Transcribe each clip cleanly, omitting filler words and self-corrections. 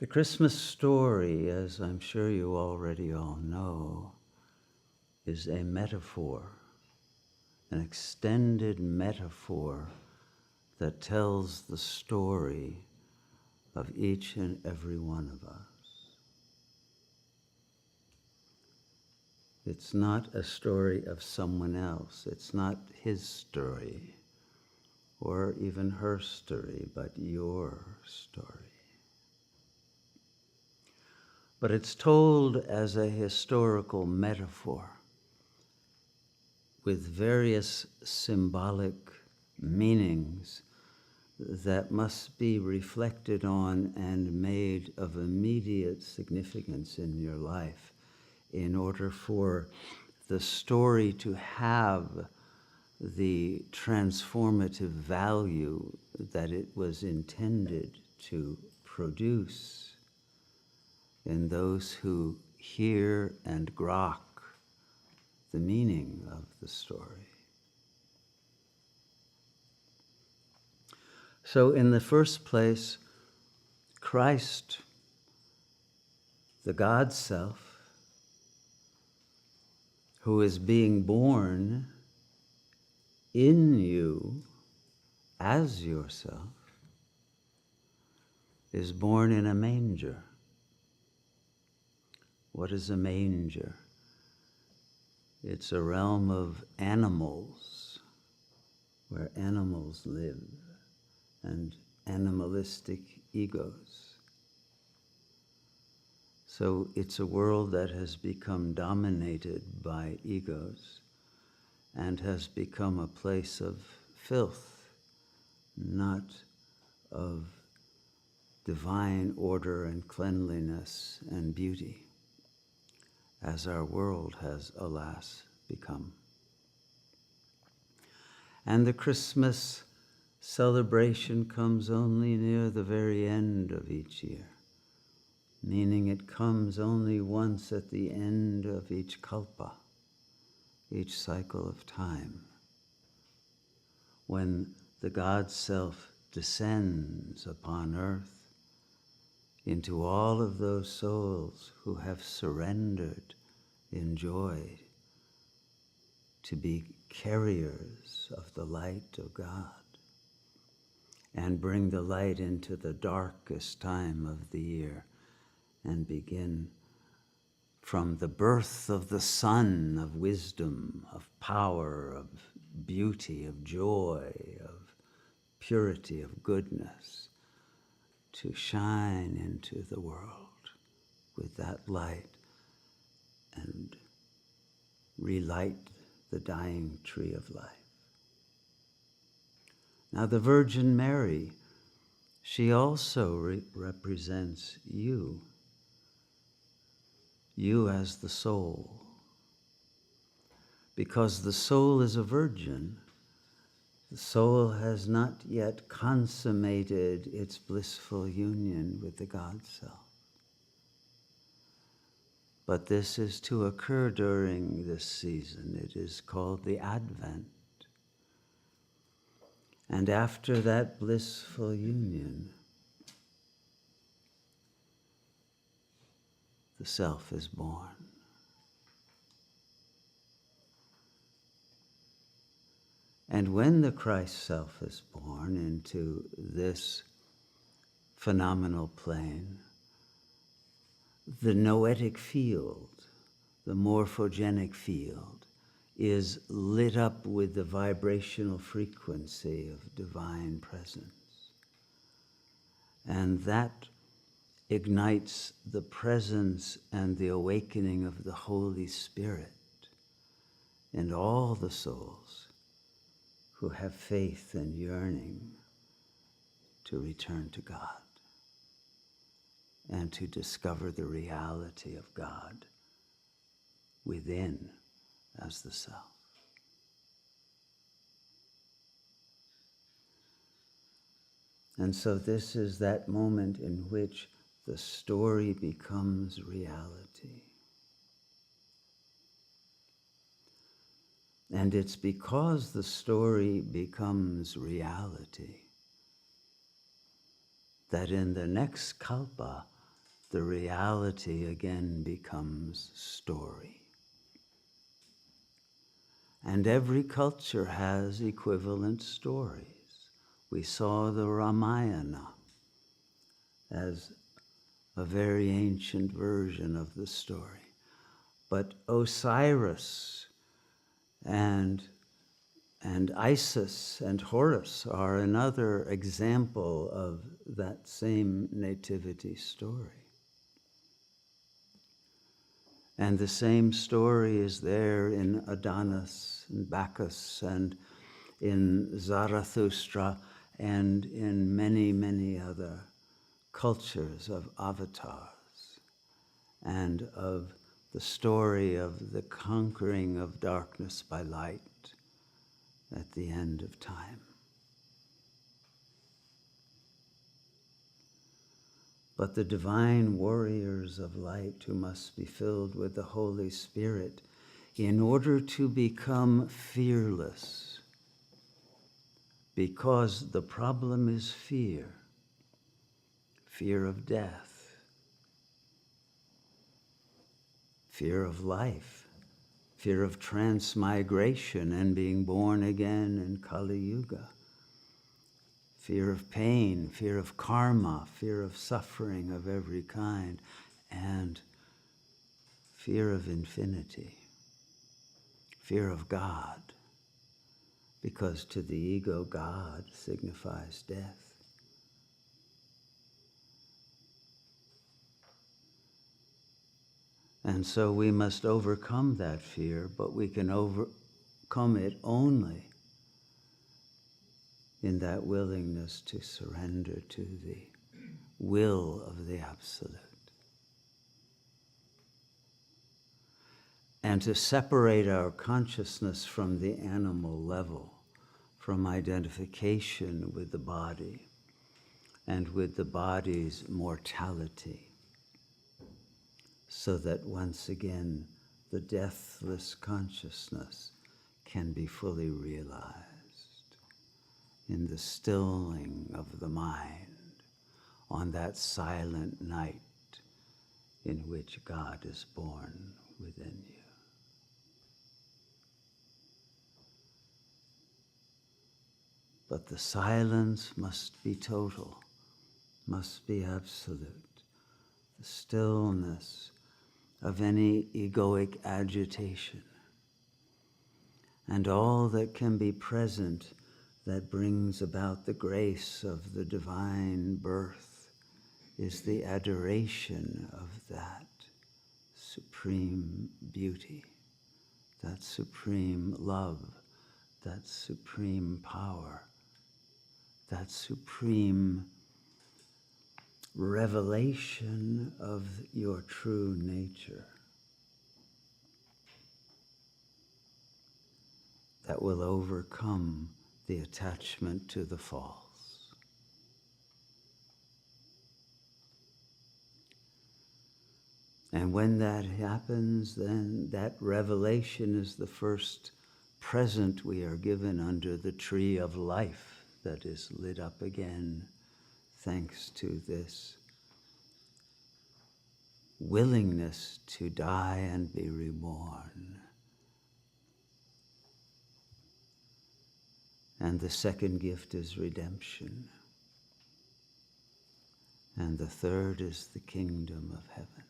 The Christmas story, as I'm sure you already all know, is a metaphor, an extended metaphor that tells the story of each and every one of us. It's not a story of someone else. It's not his story or even her story, but your story. But it's told as a historical metaphor with various symbolic meanings that must be reflected on and made of immediate significance in your life in order for the story to have the transformative value that it was intended to produce in those who hear and grok the meaning of the story. So in the first place, Christ, the GodSelf, who is being born in you as yourself, is born in a manger. What is a manger? It's a realm of animals, where animals live, and animalistic egos. So it's a world that has become dominated by egos and has become a place of filth, not of divine order and cleanliness and beauty, as our world has, alas, become. And the Christmas celebration comes only near the very end of each year, meaning it comes only once at the end of each kalpa, each cycle of time, when the GodSelf descends upon earth into all of those souls who have surrendered in joy to be carriers of the light of God and bring the light into the darkest time of the year and begin from the birth of the sun of wisdom, of power, of beauty, of joy, of purity, of goodness, to shine into the world with that light and relight the dying tree of life. Now the Virgin Mary, she also represents you as the soul. Because the soul is a virgin, the soul has not yet consummated its blissful union with the GodSelf. But this is to occur during this season. It is called the Advent. And after that blissful union, the self is born. And when the Christ self is born into this phenomenal plane, the noetic field, the morphogenic field, is lit up with the vibrational frequency of divine presence. And that ignites the presence and the awakening of the Holy Spirit in all the souls who have faith and yearning to return to God and to discover the reality of God within as the self. And so this is that moment in which the story becomes reality. And it's because the story becomes reality that in the next kalpa, the reality again becomes story. And every culture has equivalent stories. We saw the Ramayana as a very ancient version of the story. But Osiris and Isis and Horus are another example of that same nativity story. And the same story is there in Adonis and Bacchus and in Zarathustra and in many, many other cultures of avatars and of the story of the conquering of darkness by light at the end of time. But the divine warriors of light who must be filled with the Holy Spirit in order to become fearless, because the problem is fear, fear of death, fear of life, fear of transmigration and being born again in Kali Yuga, fear of pain, fear of karma, fear of suffering of every kind, and fear of infinity, fear of God, because to the ego, God signifies death. And so we must overcome that fear, but we can overcome it only in that willingness to surrender to the will of the Absolute. And to separate our consciousness from the animal level, from identification with the body and with the body's mortality, so that once again the deathless consciousness can be fully realized in the stilling of the mind on that silent night in which God is born within you. But the silence must be total, must be absolute. The stillness of any egoic agitation. And all that can be present that brings about the grace of the divine birth is the adoration of that supreme beauty, that supreme love, that supreme power, that supreme revelation of your true nature that will overcome the attachment to the false. And when that happens, then that revelation is the first present we are given under the tree of life that is lit up again, thanks to this willingness to die and be reborn. And the second gift is redemption. And the third is the kingdom of heaven.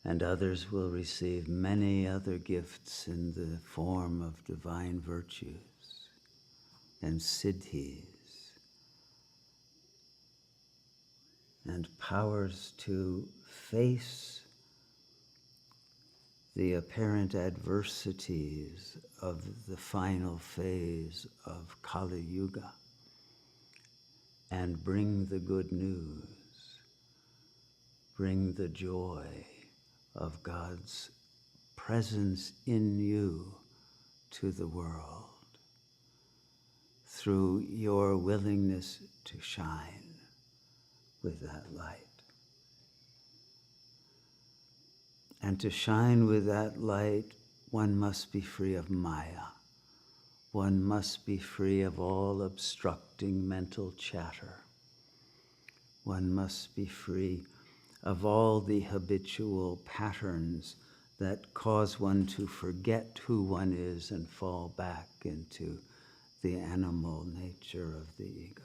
And others will receive many other gifts in the form of divine virtues and siddhis and powers to face the apparent adversities of the final phase of Kali Yuga and bring the good news, bring the joy of God's presence in you to the world through your willingness to shine with that light. And to shine with that light, one must be free of Maya, one must be free of all obstructing mental chatter. One must be free of all the habitual patterns that cause one to forget who one is and fall back into the animal nature of the ego.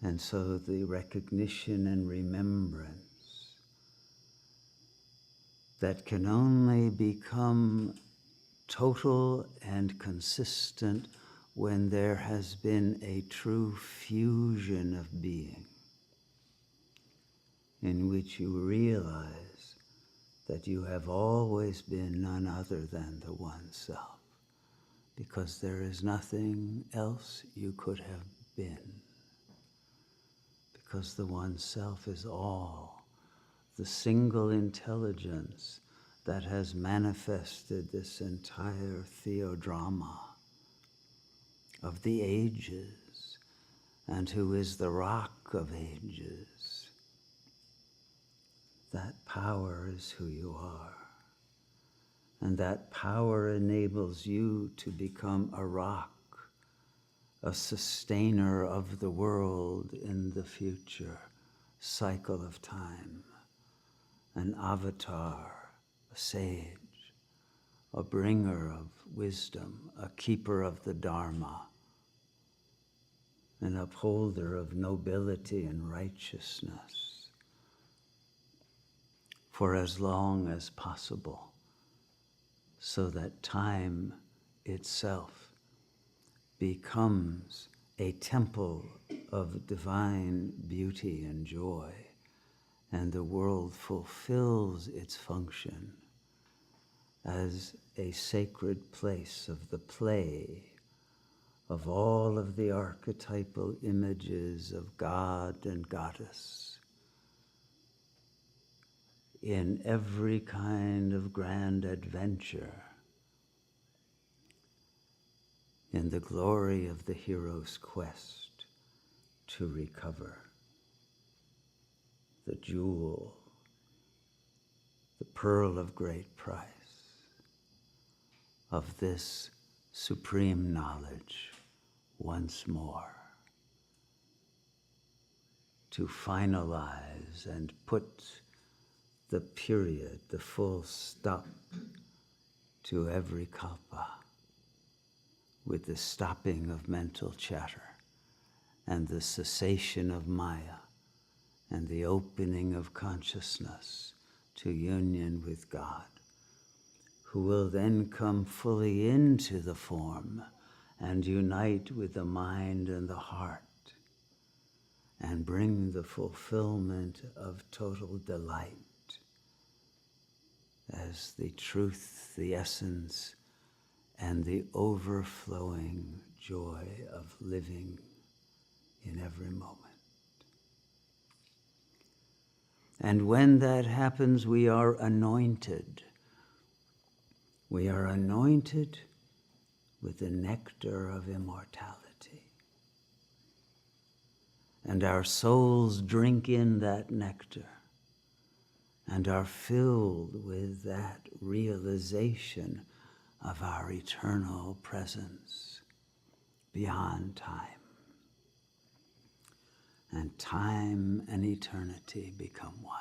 And so the recognition and remembrance that can only become total and consistent when there has been a true fusion of being, in which you realize that you have always been none other than the One Self, because there is nothing else you could have been, because the One Self is all, the single intelligence that has manifested this entire theodrama of the ages, and who is the rock of ages. That power is who you are. And that power enables you to become a rock, a sustainer of the world in the future cycle of time, an avatar, a sage, a bringer of wisdom, a keeper of the Dharma, an upholder of nobility and righteousness for as long as possible, so that time itself becomes a temple of divine beauty and joy, and the world fulfills its function as a sacred place of the play of all of the archetypal images of God and Goddess in every kind of grand adventure, in the glory of the hero's quest to recover the jewel, the pearl of great price of this supreme knowledge once more, to finalize and put the period, the full stop to every kalpa, with the stopping of mental chatter and the cessation of maya and the opening of consciousness to union with God, who will then come fully into the form and unite with the mind and the heart and bring the fulfillment of total delight as the truth, the essence, and the overflowing joy of living in every moment. And when that happens, we are anointed. We are anointed with the nectar of immortality. And our souls drink in that nectar and are filled with that realization of our eternal presence beyond time. And time and eternity become one.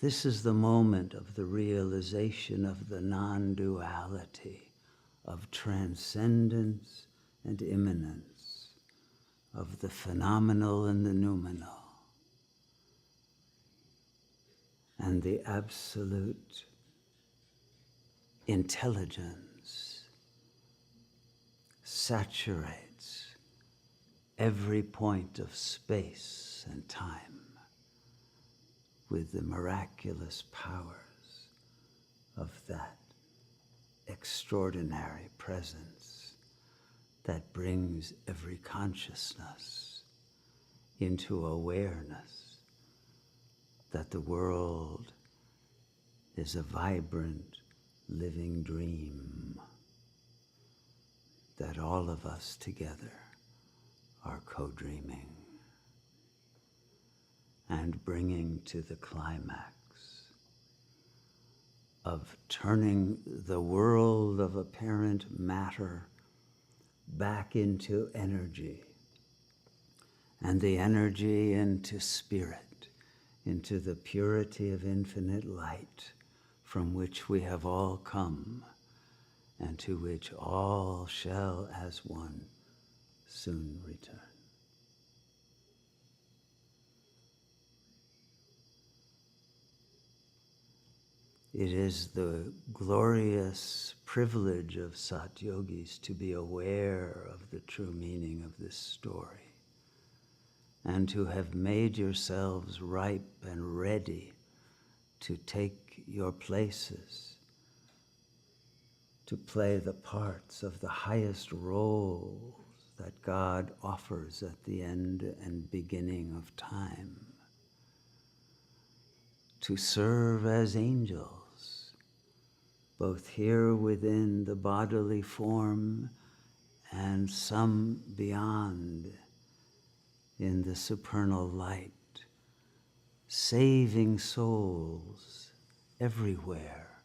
This is the moment of the realization of the non-duality of transcendence and immanence, of the phenomenal and the noumenal, and the absolute intelligence saturates every point of space and time with the miraculous powers of that extraordinary presence that brings every consciousness into awareness that the world is a vibrant, living dream, that all of us together are co-dreaming and bringing to the climax of turning the world of apparent matter back into energy, and the energy into spirit, into the purity of infinite light from which we have all come, and to which all shall as one soon return. It is the glorious privilege of Sat Yogis to be aware of the true meaning of this story, and to have made yourselves ripe and ready to take your places, to play the parts of the highest roles that God offers at the end and beginning of time, to serve as angels, both here within the bodily form and some beyond in the supernal light, saving souls everywhere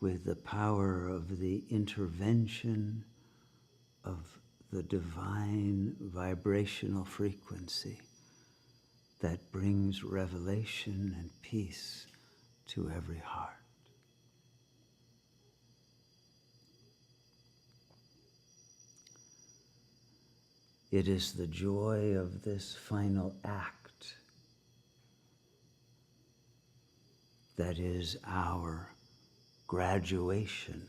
with the power of the intervention of the divine vibrational frequency that brings revelation and peace to every heart. It is the joy of this final act that is our graduation,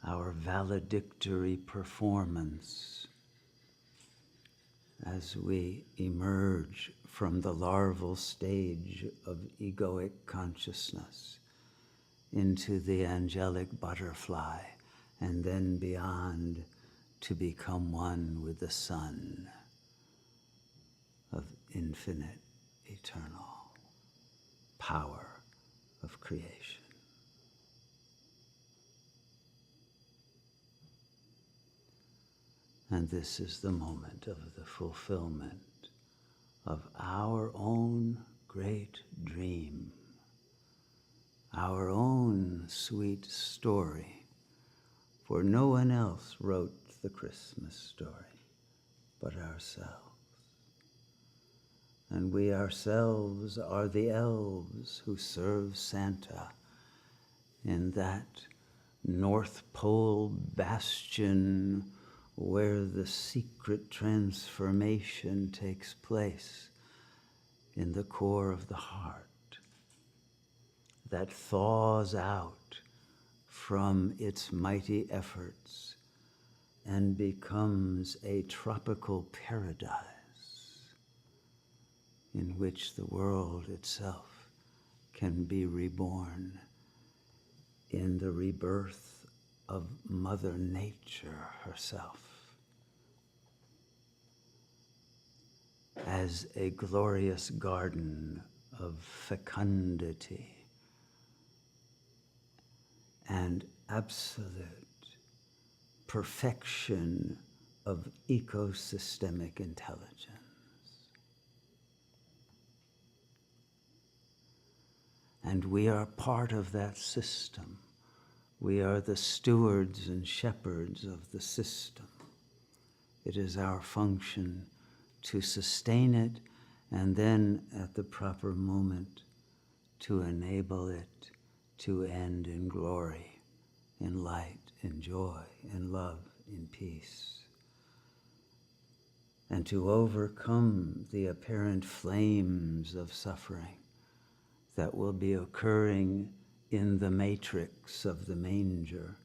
our valedictory performance as we emerge from the larval stage of egoic consciousness into the angelic butterfly, and then beyond to become one with the Son of infinite, eternal power of creation. And this is the moment of the fulfillment of our own great dream, our own sweet story, for no one else wrote the Christmas story but ourselves. And we ourselves are the elves who serve Santa in that North Pole bastion where the secret transformation takes place in the core of the heart, that thaws out from its mighty efforts and becomes a tropical paradise in which the world itself can be reborn in the rebirth of Mother Nature herself as a glorious garden of fecundity and absolute perfection of ecosystemic intelligence. And we are part of that system. We are the stewards and shepherds of the system. It is our function to sustain it, and then at the proper moment to enable it to end in glory, in light, in joy, in love, in peace, and to overcome the apparent flames of suffering that will be occurring in the matrix of the manger.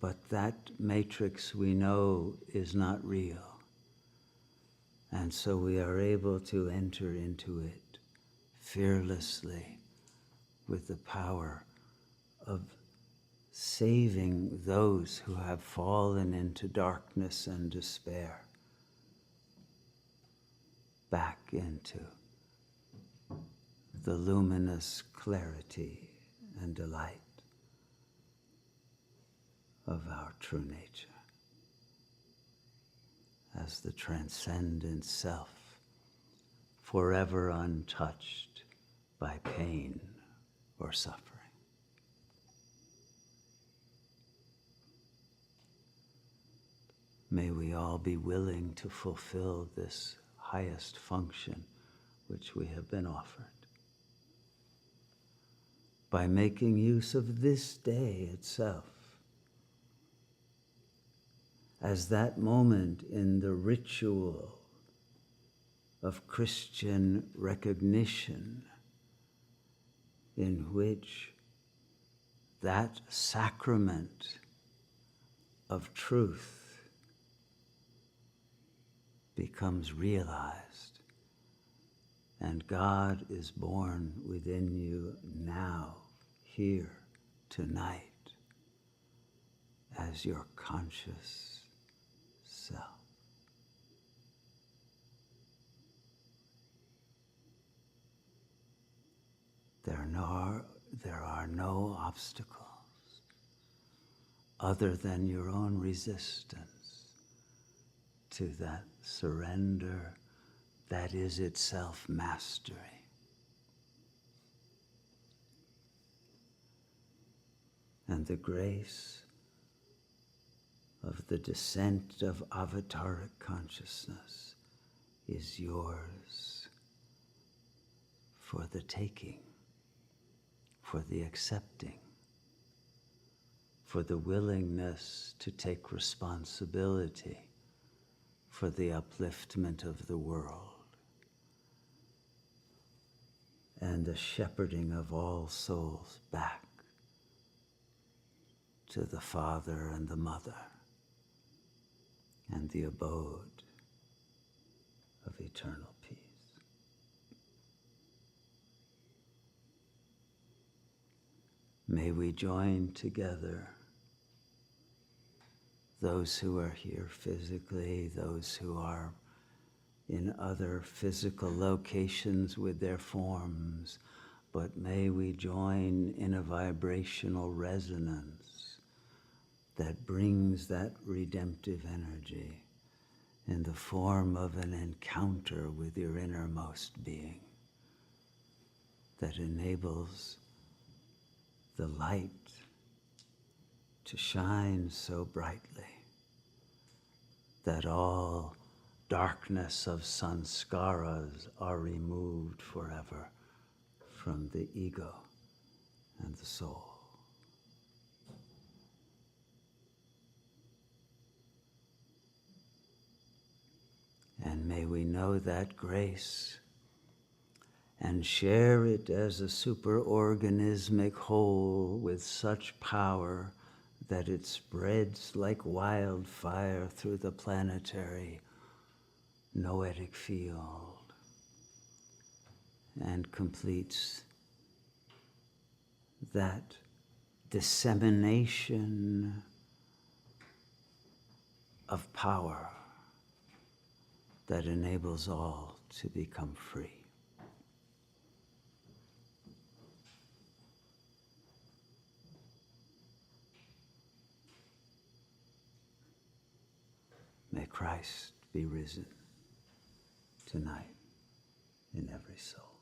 But that matrix we know is not real. And so we are able to enter into it fearlessly with the power of saving those who have fallen into darkness and despair back into the luminous clarity and delight of our true nature as the transcendent self, forever untouched by pain or suffering. May we all be willing to fulfill this highest function which we have been offered by making use of this day itself as that moment in the ritual of Christian recognition in which that sacrament of truth becomes realized, and God is born within you now, here, tonight, as your conscious self. There are no obstacles other than your own resistance to that surrender that is itself mastery. And the grace of the descent of avataric consciousness is yours for the taking, for the accepting, for the willingness to take responsibility for the upliftment of the world and the shepherding of all souls back to the Father and the Mother and the abode of eternal peace. May we join together, those who are here physically, those who are in other physical locations with their forms, but may we join in a vibrational resonance that brings that redemptive energy in the form of an encounter with your innermost being that enables the light to shine so brightly that all darkness of sanskaras are removed forever from the ego and the soul. And may we know that grace and share it as a superorganismic whole with such power that it spreads like wildfire through the planetary noetic field and completes that dissemination of power that enables all to become free. May Christ be risen tonight in every soul.